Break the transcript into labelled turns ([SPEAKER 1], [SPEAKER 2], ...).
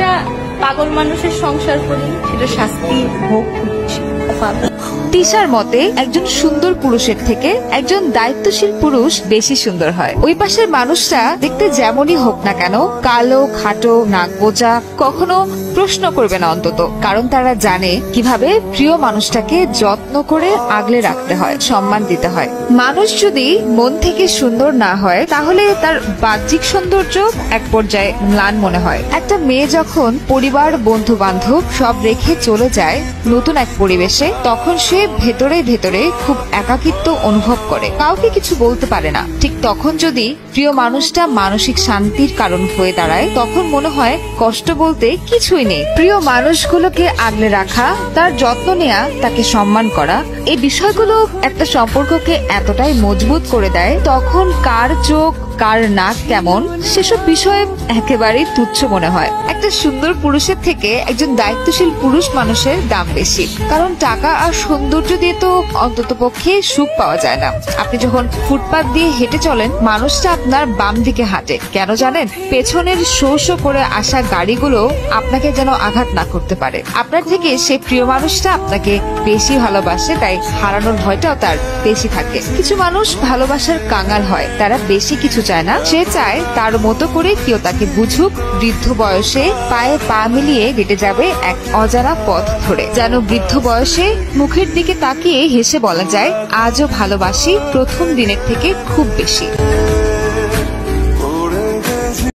[SPEAKER 1] একটা পাগল মানুষের সংসার করি, সেটা শাস্তি ভোগ করছি।
[SPEAKER 2] তিশার মতে একজন সুন্দর পুরুষের থেকে একজন দায়িত্বশীল পুরুষ বেশি সুন্দর হয়। ওই পাশের মানুষটা দেখতে যেমনই হোক না কেন, কালো, খাটো, নাক বোজা, কখনো প্রশ্ন করবে না অন্তত, কারণ তারা জানে কিভাবে প্রিয় মানুষটাকে যত্ন করে আগলে রাখতে হয়, সম্মান দিতে হয়। মানুষ যদি মন থেকে সুন্দর না হয় তাহলে তার বাহ্যিক সৌন্দর্য এক পর্যায়ে ম্লান মনে হয়। একটা মেয়ে যখন পরিবার, বন্ধু বান্ধব সব রেখে চলে যায় নতুন এক পরিবেশে, তখন সে ভেতরে ভেতরে খুব একাকিত্ব অনুভব করে, কাউকে কিছু বলতে পারে না। ঠিক তখন যদি প্রিয় মানুষটা মানসিক শান্তির কারণ হয়ে দাঁড়ায়, তখন মনে হয় কষ্ট বলতে কিছুই নেই। প্রিয় মানুষগুলোকে আগলে রাখা, তার যত্ন নেওয়া, তাকে সম্মান করা, এই বিষয়গুলো একটা সম্পর্ককে এতটাই মজবুত করে দেয়, তখন কার চোখ, কার নাক কেমন, সেসব বিষয়ে একেবারেই তুচ্ছ মনে হয়। একটা সুন্দর পুরুষের থেকে একজন দায়িত্বশীল পুরুষ মানুষের দাম বেশি, কারণ টাকা আর সৌন্দর্য দিয়ে তো অন্তত পক্ষে সুখ পাওয়া যায় না। আপনি যখন ফুটপাত দিয়ে হেঁটে চলেন, মানুষটা আপনার বাম দিকে হাঁটে, কেন জানেন? পেছনের শো শো করে আসা গাড়িগুলো আপনাকে যেন আঘাত না করতে পারে। আপনার থেকে সে প্রিয় মানুষটা আপনাকে বেশি ভালোবাসে, তাই হারানোর ভয়টাও তার বেশি থাকে। কিছু মানুষ ভালোবাসার কাঙাল হয়, তারা বেশি কিছু চায় না, সে চায় তার মতো করে কেউ তাকে বুঝুক, বৃদ্ধ বয়সে পায়ে পা মিলিয়ে হেঁটে যাবে এক অজানা পথ ধরে, যেন বৃদ্ধ বয়সে মুখের দিকে তাকিয়ে হেসে বলা যায়, আজও ভালোবাসি প্রথম দিনের থেকে খুব বেশি।